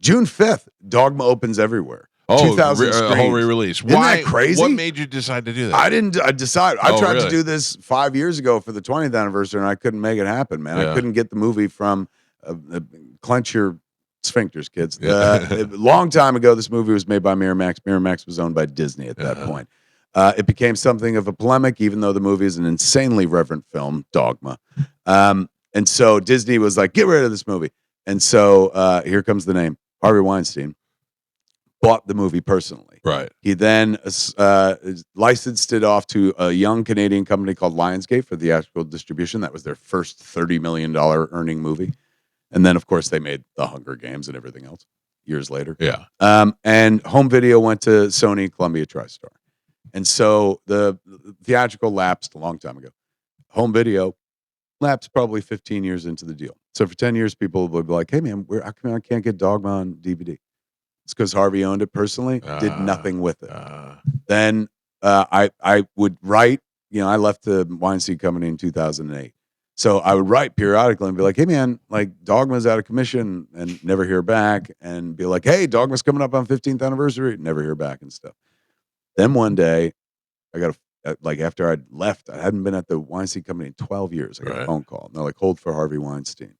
June 5th, Dogma opens everywhere. Oh, 2,000 a whole re-release. Isn't that crazy? What made you decide to do that? I didn't decide. I tried really? to do this 5 years ago for the 20th anniversary, and I couldn't make it happen, man. I couldn't get the movie from clench your sphincters, kids. A long time ago, this movie was made by Miramax. Miramax was owned by Disney at that point. It became something of a polemic, even though the movie is an insanely reverent film, Dogma. And so Disney was like, get rid of this movie. And so here comes the name. Harvey Weinstein bought the movie personally. Right. He then licensed it off to a young Canadian company called Lionsgate for theatrical distribution. That was their first $30 million earning movie. And then, of course, they made The Hunger Games and everything else years later. Yeah. And home video went to Sony, Columbia, TriStar. And so the theatrical lapsed a long time ago. Home video lapsed probably 15 years into the deal. So for 10 years, people would be like, hey, man, how come I can't get Dogma on DVD? It's because Harvey owned it personally, did nothing with it. Then I would write, I left the Weinstein Company in 2008. So I would write periodically and be like, hey, man, like Dogma's out of commission, and never hear back, and be like, hey, Dogma's coming up on 15th anniversary, never hear back and stuff. Then one day I got after I'd left, I hadn't been at the Weinstein Company in 12 years. I got a phone call, and they're like, hold for Harvey Weinstein.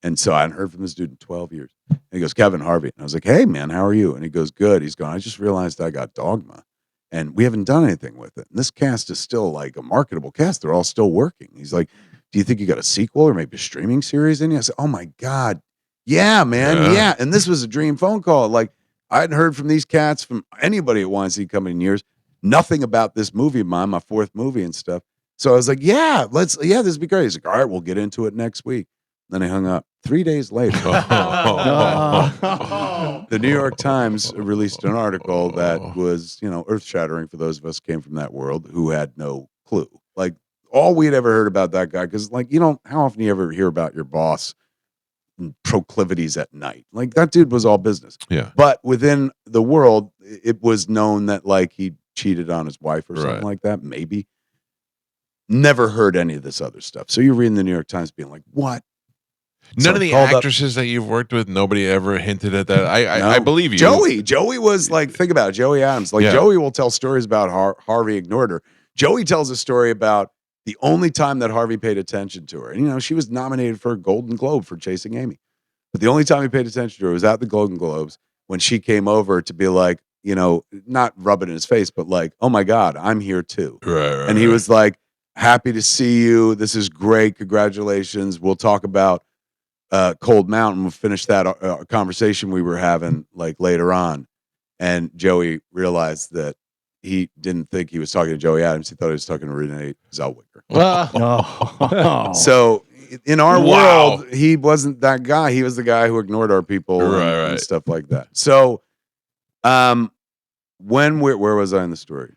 And so I hadn't heard from this dude in 12 years. And he goes, Kevin, Harvey. And I was like, hey, man, how are you? And he goes, good. He's going, I just realized I got Dogma, and we haven't done anything with it. And this cast is still like a marketable cast. They're all still working. He's like, do you think you got a sequel or maybe a streaming series in you? I said, oh, my God. Yeah, man. Yeah. And this was a dream phone call. Like, I hadn't heard from these cats, from anybody at Weinstein Company in years. Nothing about this movie of mine, my fourth movie and stuff. So I was like, this would be great. He's like, all right, we'll get into it next week. Then I hung up. 3 days later, the New York Times released an article that was, earth-shattering for those of us who came from that world who had no clue. Like, all we'd ever heard about that guy, because, like, how often do you ever hear about your boss and proclivities at night? Like, that dude was all business. Yeah. But within the world, it was known that, like, he cheated on his wife or something like that, maybe. Never heard any of this other stuff. So you're reading the New York Times being like, what? None of the actresses that you've worked with, nobody ever hinted at that. I believe you. Joey was like, think about it, Joey Adams. Like, Joey will tell stories about Harvey ignored her. Joey tells a story about the only time that Harvey paid attention to her. And, she was nominated for a Golden Globe for Chasing Amy. But the only time he paid attention to her was at the Golden Globes when she came over to be like, not rub it in his face, but like, oh my God, I'm here too. Right, and he was like, happy to see you. This is great. Congratulations. We'll talk about Cold Mountain. We'll finish that conversation we were having like later on. And Joey realized that he didn't think he was talking to Joey Adams. He thought he was talking to Renee Zellweger. So in our world, he wasn't that guy. He was the guy who ignored our people and stuff like that. So where was I in the story?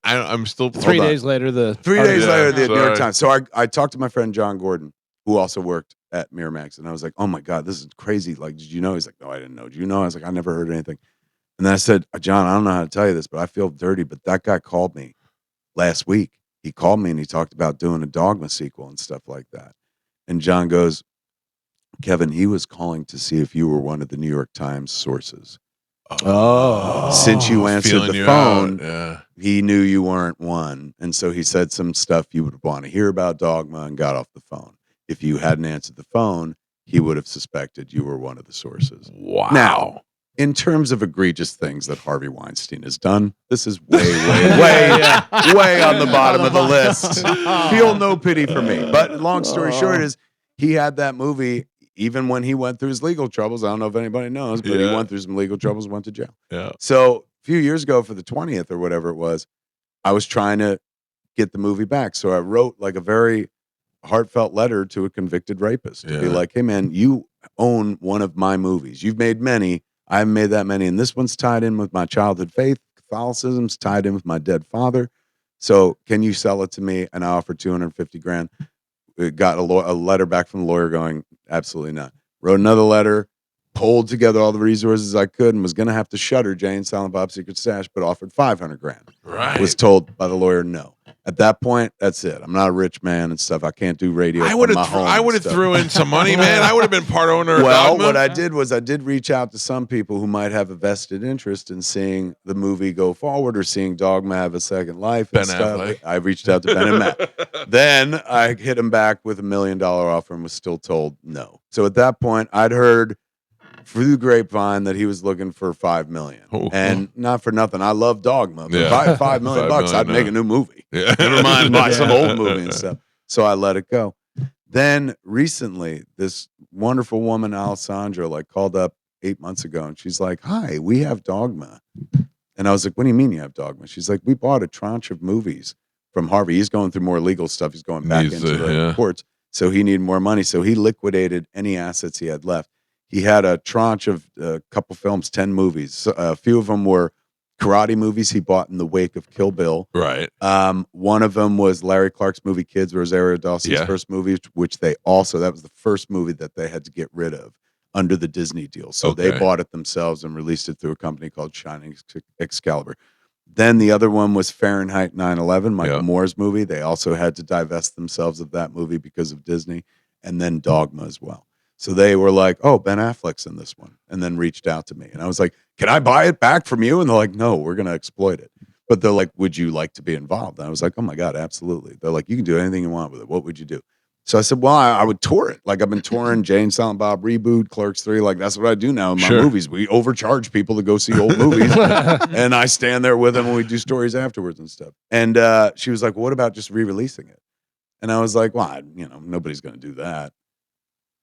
I'm still 3 days later. The New York Times. So I talked to my friend John Gordon, who also worked at Miramax, and I was like, "Oh my God, this is crazy! Like, did you know?" He's like, "No, I didn't know." Did you know? I was like, "I never heard anything." And then I said, "John, I don't know how to tell you this, but I feel dirty. But that guy called me last week. He called me and he talked about doing a Dogma sequel and stuff like that." And John goes, "Kevin, he was calling to see if you were one of the New York Times sources." Since you answered the phone, he knew you weren't one. And so he said some stuff you would want to hear about Dogma and got off the phone. If you hadn't answered the phone, he would have suspected you were one of the sources. Wow. Now, in terms of egregious things that Harvey Weinstein has done, this is way on the bottom of the list. Feel no pity for me. But long story short is, he had that movie. Even when he went through his legal troubles, I don't know if anybody knows, but he went through some legal troubles, went to jail. Yeah. So a few years ago for the 20th or whatever it was, I was trying to get the movie back. So I wrote like a very heartfelt letter to a convicted rapist to be like, hey man, you own one of my movies. You've made many. I haven't made that many. And this one's tied in with my childhood faith. Catholicism's tied in with my dead father. So can you sell it to me? And I offered $250,000. Got a letter back from the lawyer going, absolutely not. Wrote another letter, pulled together all the resources I could, and was going to have to shutter Jay and Silent Bob's Secret Stash, but offered $500,000. Right. Was told by the lawyer no. At that point, that's it. I'm not a rich man and stuff. I can't do radio. I would have threw in some money, man. I would have been part owner of Dogma. What I did was I did reach out to some people who might have a vested interest in seeing the movie go forward or seeing Dogma have a second life and stuff. Affleck. I reached out to Ben and Matt. Then I hit him back with $1 million offer and was still told no. So at that point, I'd heard through the grapevine that he was looking for $5 million. And not for nothing, I love Dogma, but $5 million bucks, I'd make a new movie. Yeah. Never mind buy some old movie and stuff. So I let it go. Then recently, this wonderful woman, Alessandra, like called up 8 months ago and she's like, "Hi, we have Dogma." And I was like, "What do you mean you have Dogma?" She's like, "We bought a tranche of movies from Harvey. He's going through more legal stuff. He's going back into the courts. So he needed more money. So he liquidated any assets he had left. He had a tranche of a couple films, 10 movies. So, a few of them were karate movies he bought in the wake of Kill Bill. Right. One of them was Larry Clark's movie Kids, Rosario Dawson's first movie, which that was the first movie that they had to get rid of under the Disney deal. So they bought it themselves and released it through a company called Shining Excalibur. Then the other one was Fahrenheit 9/11, Michael Moore's movie. They also had to divest themselves of that movie because of Disney. And then Dogma as well. So they were like, "Oh, Ben Affleck's in this one," and then reached out to me. And I was like, "Can I buy it back from you?" And they're like, "No, we're going to exploit it." But they're like, "Would you like to be involved?" And I was like, "Oh my God, absolutely." They're like, "You can do anything you want with it. What would you do?" So I said, "Well, I would tour it. Like I've been touring Jay and Silent Bob Reboot, Clerks 3. Like that's what I do now in my movies. We overcharge people to go see old movies. And I stand there with them and we do stories afterwards and stuff." And she was like, "What about just re-releasing it?" And I was like, "Well, nobody's going to do that."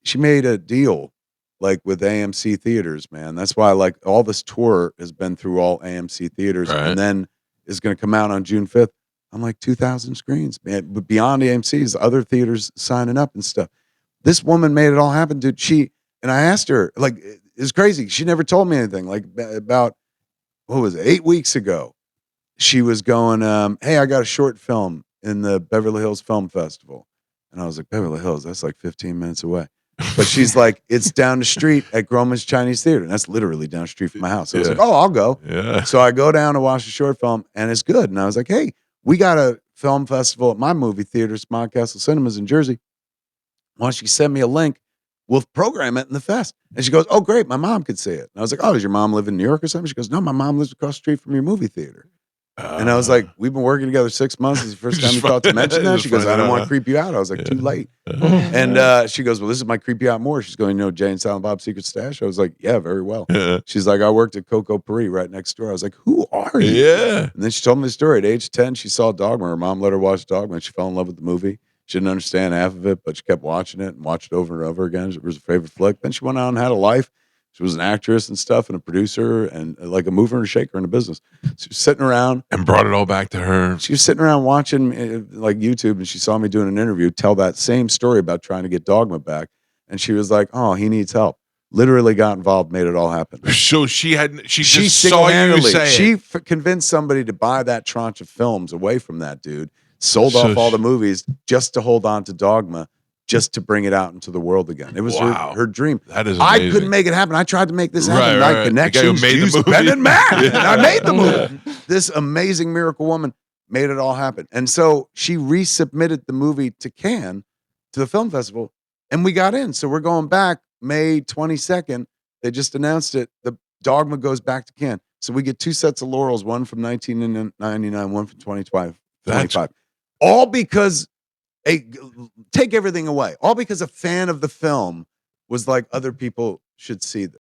She made a deal like with AMC theaters, man. That's why like all this tour has been through all AMC theaters and then is going to come out on June 5th. I'm like 2,000 screens, man. But beyond AMC's, other theaters signing up and stuff. This woman made it all happen, dude. And I asked her, like, it's crazy. She never told me anything. Like about, what was it, 8 weeks ago, she was going, "Hey, I got a short film in the Beverly Hills Film Festival." And I was like, "Beverly Hills, that's like 15 minutes away." But she's like, "It's down the street at Groman's Chinese Theater." And that's literally down the street from my house. So I was like, "Oh, I'll go." Yeah. So I go down to watch the short film and it's good. And I was like, "Hey, we got a film festival at my movie theater, Smod Castle Cinemas in Jersey. Why don't you send me a link? We'll program it in the fest." And she goes, "Oh, great. My mom could see it." And I was like, "Oh, does your mom live in New York or something?" She goes, "No, my mom lives across the street from your movie theater." And I was like, "We've been working together 6 months. This is the first time you thought to mention that?" She goes, "I don't want to creep you out." I was like, "Too late." And she goes, "Well, this is my creep you out more." She's going, "Jay and Silent Bob's Secret Stash?" I was like, "Yeah, very well." She's like, "I worked at Coco Paris right next door." I was like, "Who are you?" Yeah. And then she told me the story. At age 10, she saw Dogma. Her mom let her watch Dogma and she fell in love with the movie. She didn't understand half of it, but she kept watching it and watched it over and over again. It was her favorite flick. Then she went on and had a life. She was an actress and stuff and a producer and like a mover and a shaker in a business. She was sitting around. And brought it all back to her. She was sitting around watching like YouTube and she saw me doing an interview, tell that same story about trying to get Dogma back. And she was like, "Oh, he needs help." Literally got involved, made it all happen. So she just saw you say she convinced somebody to buy that tranche of films away from that dude, sold off all the movies just to hold on to Dogma, just to bring it out into the world again. It was her dream. That is amazing. I couldn't make it happen. I tried to make this happen. Right. Connections, used Ben and Matt. And I made the movie. This amazing miracle woman made it all happen. And so she resubmitted the movie to Cannes, to the film festival, and we got in. So we're going back May 22nd. They just announced it. The Dogma goes back to Cannes. So we get 2 sets of laurels, one from 1999, one from 2025. All because take everything away. All because a fan of the film was like, other people should see this.